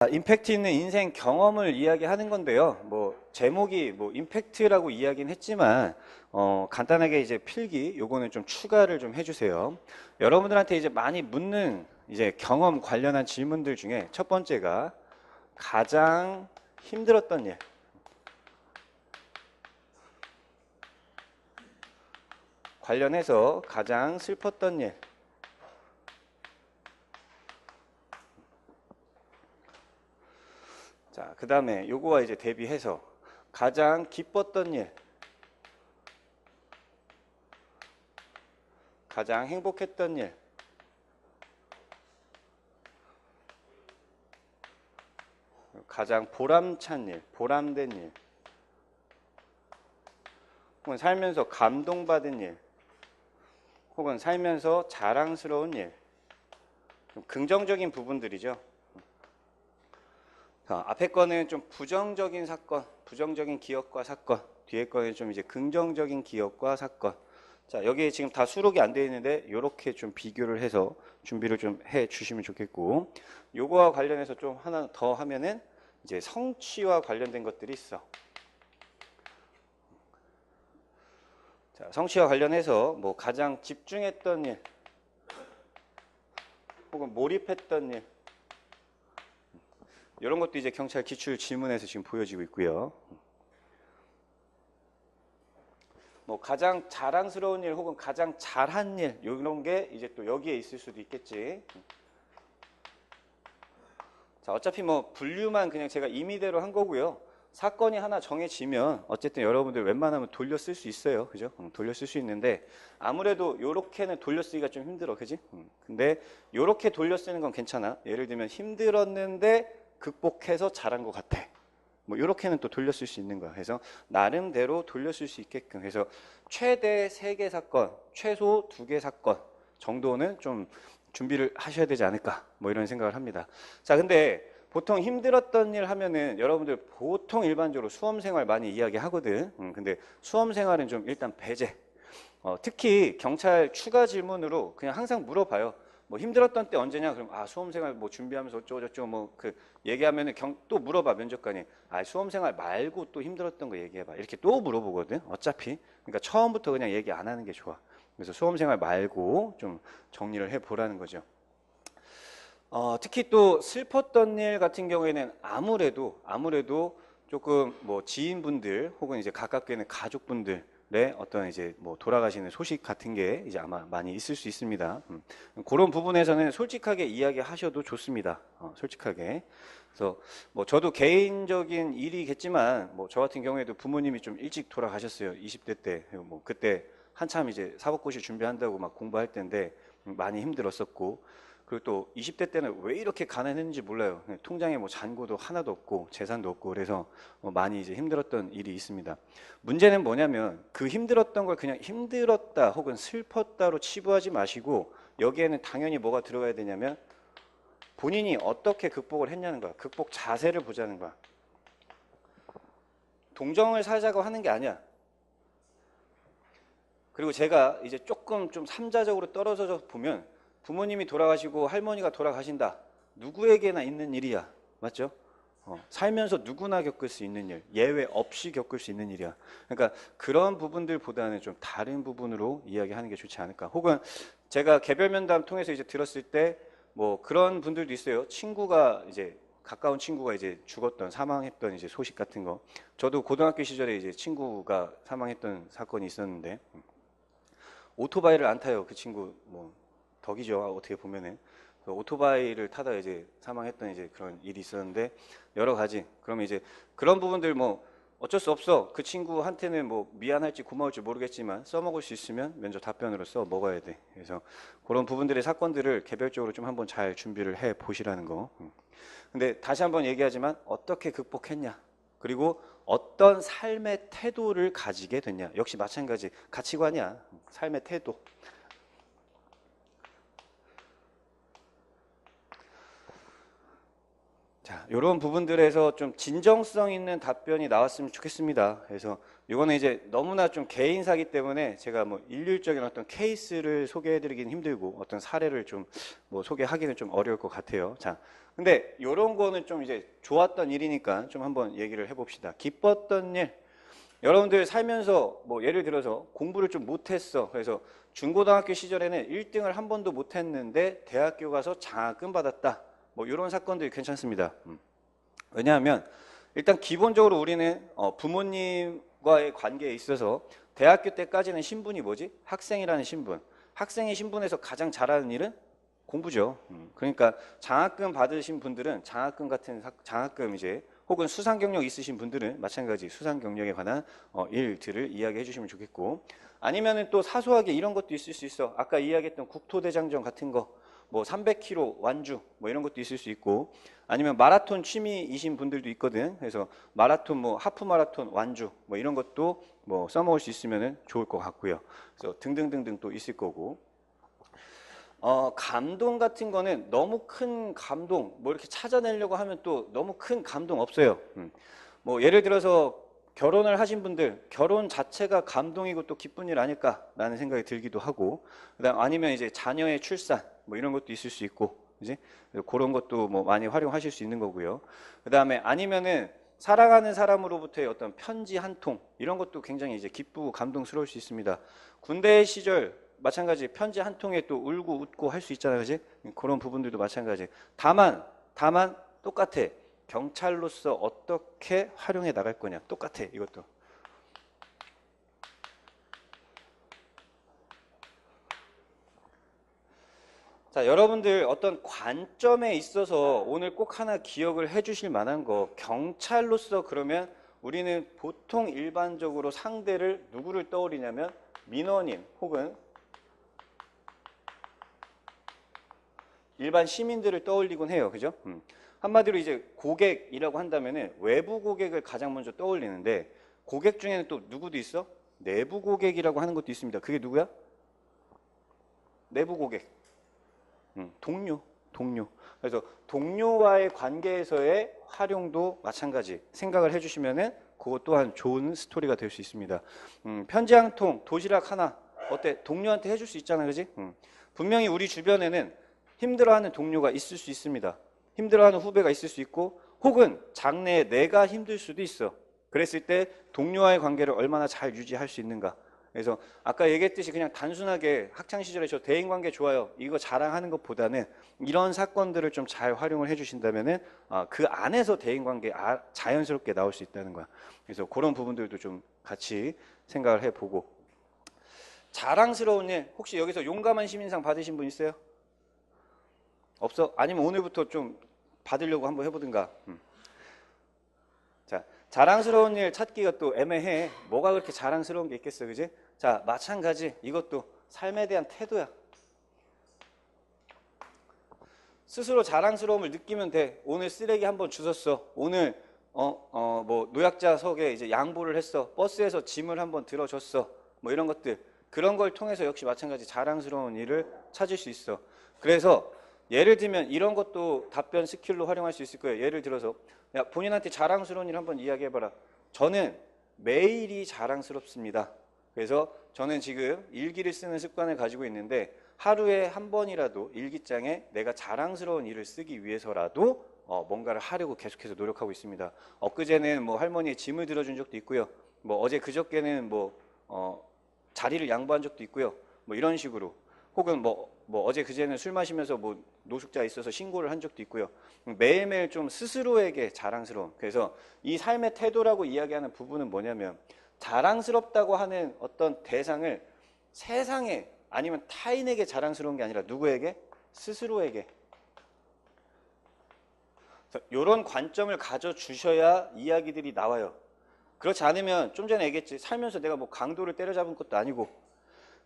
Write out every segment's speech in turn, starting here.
임팩트 있는 인생 경험을 이야기하는 건데요. 제목이 임팩트라고 이야기는 했지만 간단하게 이제 필기 요거는 좀 추가를 좀 해주세요. 여러분들한테 이제 많이 묻는 이제 경험 관련한 질문들 중에 첫 번째가 가장 힘들었던 일, 관련해서 가장 슬펐던 일, 자, 그 다음에 요거와 이제 대비해서 가장 기뻤던 일, 가장 행복했던 일, 가장 보람찬 일, 보람된 일, 혹은 살면서 감동받은 일, 혹은 살면서 자랑스러운 일, 좀 긍정적인 부분들이죠. 자, 앞에 거는 좀 부정적인 사건, 부정적인 기억과 사건, 뒤에 거는 좀 이제 긍정적인 기억과 사건. 자, 여기에 지금 다 수록이 안 되어 있는데 이렇게 좀 비교를 해서 준비를 좀 해 주시면 좋겠고, 요거와 관련해서 좀 하나 더 하면은 이제 성취와 관련된 것들이 있어. 자, 성취와 관련해서 뭐 가장 집중했던 일, 혹은 몰입했던 일, 이런 것도 이제 경찰 기출 질문에서 지금 보여지고 있고요. 뭐 가장 자랑스러운 일 혹은 가장 잘한 일, 이런 게 이제 또 여기에 있을 수도 있겠지. 자, 어차피 뭐 분류만 그냥 제가 임의대로 한 거고요. 사건이 하나 정해지면 어쨌든 여러분들 웬만하면 돌려 쓸 수 있어요. 그죠? 돌려 쓸 수 있는데 아무래도 요렇게는 돌려 쓰기가 좀 힘들어. 그지? 근데 요렇게 돌려 쓰는 건 괜찮아. 예를 들면 힘들었는데 극복해서 잘한 것 같아. 뭐 이렇게는 또 돌려 쓸 수 있는 거야. 그래서 나름대로 돌려 쓸 수 있게끔. 그래서 최대 3개 사건, 최소 2개 사건 정도는 좀 준비를 하셔야 되지 않을까. 뭐 이런 생각을 합니다. 자, 근데 보통 힘들었던 일 하면은 여러분들 보통 일반적으로 수험 생활 많이 이야기하거든. 근데 수험 생활은 좀 일단 배제. 특히 경찰 추가 질문으로 그냥 항상 물어봐요. 뭐 힘들었던 때 언제냐? 그럼 수험생활 뭐 준비하면서 어쩌고 저쩌고 뭐 그 얘기하면은 또 물어봐 면접관이 수험생활 말고 또 힘들었던 거 얘기해봐 이렇게 또 물어보거든. 어차피 그러니까 처음부터 그냥 얘기 안 하는 게 좋아. 그래서 수험생활 말고 좀 정리를 해보라는 거죠. 특히 또 슬펐던 일 같은 경우에는 아무래도 조금 뭐 지인분들 혹은 이제 가깝게는 가족분들의 어떤 이제 뭐 돌아가시는 소식 같은 게 이제 아마 많이 있을 수 있습니다. 그런 부분에서는 솔직하게 이야기하셔도 좋습니다. 솔직하게. 그래서 뭐 저도 개인적인 일이겠지만 뭐 저 같은 경우에도 부모님이 좀 일찍 돌아가셨어요. 20대 때. 뭐 그때 한참 이제 사법고시 준비한다고 막 공부할 때인데 많이 힘들었었고, 그리고 또 20대 때는 왜 이렇게 가난했는지 몰라요. 통장에 뭐 잔고도 하나도 없고 재산도 없고 그래서 많이 이제 힘들었던 일이 있습니다. 문제는 뭐냐면 그 힘들었던 걸 그냥 힘들었다 혹은 슬펐다로 치부하지 마시고 여기에는 당연히 뭐가 들어가야 되냐면 본인이 어떻게 극복을 했냐는 거야. 극복 자세를 보자는 거야. 동정을 사자고 하는 게 아니야. 그리고 제가 이제 조금 좀 삼자적으로 떨어져서 보면 부모님이 돌아가시고 할머니가 돌아가신다. 누구에게나 있는 일이야. 맞죠? 살면서 누구나 겪을 수 있는 일, 예외 없이 겪을 수 있는 일이야. 그러니까 그런 부분들보다는 좀 다른 부분으로 이야기하는 게 좋지 않을까. 혹은 제가 개별 면담 통해서 이제 들었을 때 뭐 그런 분들도 있어요. 친구가 이제 가까운 친구가 이제 죽었던 사망했던 이제 소식 같은 거. 저도 고등학교 시절에 이제 친구가 사망했던 사건이 있었는데 오토바이를 안 타요. 그 친구 뭐 덕이죠. 어떻게 보면은 그 오토바이를 타다 이제 사망했던 이제 그런 일이 있었는데 여러 가지. 그러면 이제 그런 부분들 뭐 어쩔 수 없어. 그 친구한테는 뭐 미안할지 고마울지 모르겠지만 써먹을 수 있으면 면접 답변으로 써 먹어야 돼. 그래서 그런 부분들의 사건들을 개별적으로 좀 한번 잘 준비를 해 보시라는 거. 근데 다시 한번 얘기하지만 어떻게 극복했냐? 그리고 어떤 삶의 태도를 가지게 됐냐? 역시 마찬가지 가치관이야. 삶의 태도. 자, 이런 부분들에서 좀 진정성 있는 답변이 나왔으면 좋겠습니다. 그래서 이거는 이제 너무나 좀 개인사기 때문에 제가 뭐 일률적인 어떤 케이스를 소개해드리기는 힘들고 어떤 사례를 좀 뭐 소개하기는 좀 어려울 것 같아요. 자, 근데 이런 거는 좀 이제 좋았던 일이니까 좀 한번 얘기를 해봅시다. 기뻤던 일. 여러분들 살면서 뭐 예를 들어서 공부를 좀 못했어. 그래서 중고등학교 시절에는 1등을 한 번도 못했는데 대학교 가서 장학금 받았다. 뭐 이런 사건들이 괜찮습니다. 왜냐하면 일단 기본적으로 우리는 부모님과의 관계에 있어서 대학교 때까지는 신분이 뭐지? 학생이라는 신분. 학생의 신분에서 가장 잘하는 일은 공부죠. 그러니까 장학금 받으신 분들은 장학금 이제 혹은 수상 경력 있으신 분들은 마찬가지 수상 경력에 관한 일들을 이야기해 주시면 좋겠고, 아니면은 또 사소하게 이런 것도 있을 수 있어. 아까 이야기했던 국토대장정 같은 거, 뭐 300km 완주 뭐 이런 것도 있을 수 있고, 아니면 마라톤 취미이신 분들도 있거든. 그래서 마라톤 뭐 하프 마라톤 완주 뭐 이런 것도 뭐 써먹을 수 있으면 좋을 것 같고요. 그래서 등등등등 또 있을 거고. 감동 같은 거는 너무 큰 감동, 뭐 이렇게 찾아내려고 하면 또 너무 큰 감동 없어요. 뭐 예를 들어서 결혼을 하신 분들, 결혼 자체가 감동이고 또 기쁜 일 아닐까라는 생각이 들기도 하고, 그다음 아니면 이제 자녀의 출산, 뭐 이런 것도 있을 수 있고, 이제 그런 것도 뭐 많이 활용하실 수 있는 거고요. 그다음에 아니면은 사랑하는 사람으로부터의 어떤 편지 한 통, 이런 것도 굉장히 이제 기쁘고 감동스러울 수 있습니다. 군대 시절 마찬가지 편지 한 통에 또 울고 웃고 할 수 있잖아요, 그지? 그런 부분들도 마찬가지. 다만 똑같아. 경찰로서 어떻게 활용해 나갈 거냐, 똑같아 이것도. 자, 여러분들 어떤 관점에 있어서 오늘 꼭 하나 기억을 해 주실 만한 거, 경찰로서 그러면 우리는 보통 일반적으로 상대를 누구를 떠올리냐면 민원인 혹은 일반 시민들을 떠올리곤 해요. 그죠? 한마디로 이제 고객이라고 한다면은 외부 고객을 가장 먼저 떠올리는데, 고객 중에는 또 누구도 있어? 내부 고객이라고 하는 것도 있습니다. 그게 누구야? 내부 고객. 동료. 그래서 동료와의 관계에서의 활용도 마찬가지 생각을 해주시면은 그것 또한 좋은 스토리가 될 수 있습니다. 편지 한 통, 도시락 하나, 어때? 동료한테 해줄 수 있잖아, 그지? 분명히 우리 주변에는 힘들어하는 동료가 있을 수 있습니다. 힘들어하는 후배가 있을 수 있고, 혹은 장래에 내가 힘들 수도 있어. 그랬을 때 동료와의 관계를 얼마나 잘 유지할 수 있는가. 그래서 아까 얘기했듯이 그냥 단순하게 학창시절에 저 대인관계 좋아요, 이거 자랑하는 것보다는 이런 사건들을 좀 잘 활용을 해주신다면은 그 안에서 대인관계 자연스럽게 나올 수 있다는 거야. 그래서 그런 부분들도 좀 같이 생각을 해보고. 자랑스러운 일, 혹시 여기서 용감한 시민상 받으신 분 있어요? 없어? 아니면 오늘부터 좀 받으려고 한번 해보든가. 자, 자랑스러운 일 찾기가 또 애매해. 뭐가 그렇게 자랑스러운 게 있겠어, 그지? 자, 마찬가지 이것도 삶에 대한 태도야. 스스로 자랑스러움을 느끼면 돼. 오늘 쓰레기 한번 주웠어. 오늘 뭐 노약자석에 이제 양보를 했어. 버스에서 짐을 한번 들어줬어. 뭐 이런 것들. 그런 걸 통해서 역시 마찬가지 자랑스러운 일을 찾을 수 있어. 그래서 예를 들면 이런 것도 답변 스킬로 활용할 수 있을 거예요. 예를 들어서 야, 본인한테 자랑스러운 일 한번 이야기해봐라. 저는 매일이 자랑스럽습니다. 그래서 저는 지금 일기를 쓰는 습관을 가지고 있는데 하루에 한 번이라도 일기장에 내가 자랑스러운 일을 쓰기 위해서라도 뭔가를 하려고 계속해서 노력하고 있습니다. 엊그제는 뭐 할머니의 짐을 들어준 적도 있고요. 뭐 어제 그저께는 뭐 자리를 양보한 적도 있고요. 뭐 이런 식으로. 혹은 뭐 어제 그제는 술 마시면서 뭐 노숙자 있어서 신고를 한 적도 있고요. 매일매일 좀 스스로에게 자랑스러운. 그래서 이 삶의 태도라고 이야기하는 부분은 뭐냐면 자랑스럽다고 하는 어떤 대상을 세상에 아니면 타인에게 자랑스러운 게 아니라 누구에게? 스스로에게. 이런 관점을 가져주셔야 이야기들이 나와요. 그렇지 않으면 좀 전에 얘기했지. 살면서 내가 뭐 강도를 때려잡은 것도 아니고,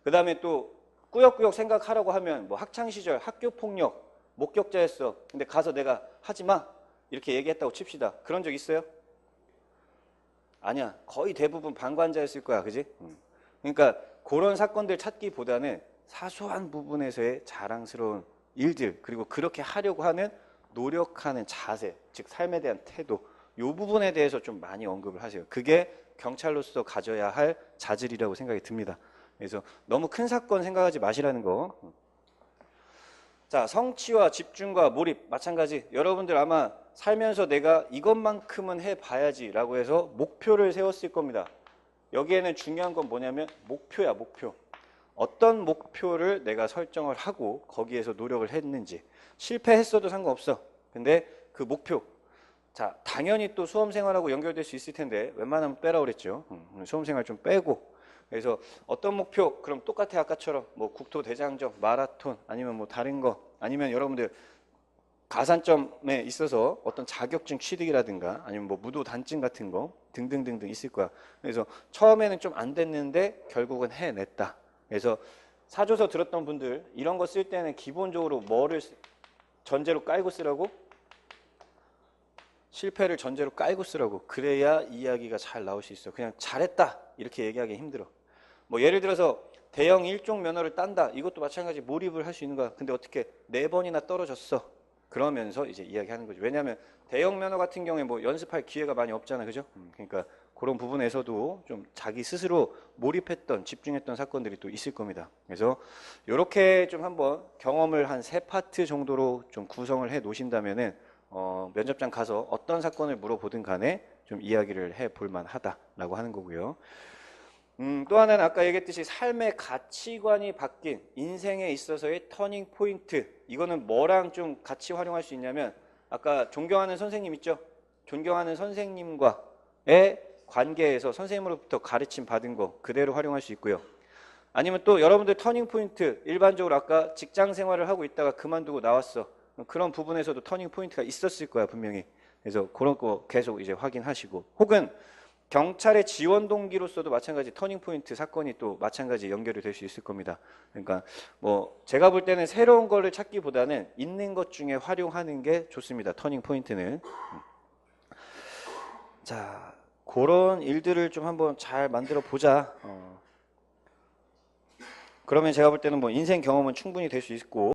그 다음에 또 꾸역꾸역 생각하라고 하면 뭐 학창시절 학교폭력 목격자였어. 근데 가서 내가 하지마 이렇게 얘기했다고 칩시다. 그런 적 있어요? 아니야. 거의 대부분 방관자였을 거야. 그지? 그러니까 그런 사건들 찾기보다는 사소한 부분에서의 자랑스러운 일들, 그리고 그렇게 하려고 하는 노력하는 자세, 즉 삶에 대한 태도, 이 부분에 대해서 좀 많이 언급을 하세요. 그게 경찰로서 가져야 할 자질이라고 생각이 듭니다. 그래서 너무 큰 사건 생각하지 마시라는 거. 자, 성취와 집중과 몰입 마찬가지. 여러분들 아마 살면서 내가 이것만큼은 해봐야지라고 해서 목표를 세웠을 겁니다. 여기에는 중요한 건 뭐냐면 목표야, 목표. 어떤 목표를 내가 설정을 하고 거기에서 노력을 했는지. 실패했어도 상관없어. 근데 그 목표. 자, 당연히 또 수험생활하고 연결될 수 있을 텐데 웬만하면 빼라 그랬죠. 수험생활 좀 빼고. 그래서 어떤 목표? 그럼 똑같아 아까처럼 뭐 국토대장정, 마라톤 아니면 뭐 다른 거 아니면 여러분들 가산점에 있어서 어떤 자격증 취득이라든가 아니면 뭐 무도 단증 같은 거 등등등등 있을 거야. 그래서 처음에는 좀 안 됐는데 결국은 해냈다. 그래서 사조서 들었던 분들 이런 거 쓸 때는 기본적으로 뭐를 전제로 깔고 쓰라고? 실패를 전제로 깔고 쓰라고. 그래야 이야기가 잘 나올 수 있어. 그냥 잘했다 이렇게 얘기하기 힘들어. 뭐 예를 들어서 대형 1종 면허를 딴다. 이것도 마찬가지 몰입을 할 수 있는 거야. 근데 어떻게 4번이나 떨어졌어. 그러면서 이제 이야기하는 거죠. 왜냐하면 대형 면허 같은 경우에 뭐 연습할 기회가 많이 없잖아. 그죠? 그러니까 그런 부분에서도 좀 자기 스스로 몰입했던 집중했던 사건들이 또 있을 겁니다. 그래서 이렇게 좀 한번 경험을 한 3파트 정도로 좀 구성을 해 놓으신다면은 면접장 가서 어떤 사건을 물어보든 간에 좀 이야기를 해볼 만하다라고 하는 거고요. 또 하나는 아까 얘기했듯이 삶의 가치관이 바뀐 인생에 있어서의 터닝 포인트. 이거는 뭐랑 좀 같이 활용할 수 있냐면 아까 존경하는 선생님 있죠? 존경하는 선생님과의 관계에서 선생님으로부터 가르침 받은 거 그대로 활용할 수 있고요. 아니면 또 여러분들 터닝 포인트 일반적으로 아까 직장 생활을 하고 있다가 그만두고 나왔어. 그런 부분에서도 터닝 포인트가 있었을 거야 분명히. 그래서 그런 거 계속 이제 확인하시고 혹은 경찰의 지원 동기로서도 마찬가지 터닝 포인트 사건이 또 마찬가지 연결이 될 수 있을 겁니다. 그러니까 뭐 제가 볼 때는 새로운 거를 찾기보다는 있는 것 중에 활용하는 게 좋습니다. 터닝 포인트는. 자, 그런 일들을 좀 한번 잘 만들어 보자. 그러면 제가 볼 때는 뭐 인생 경험은 충분히 될 수 있고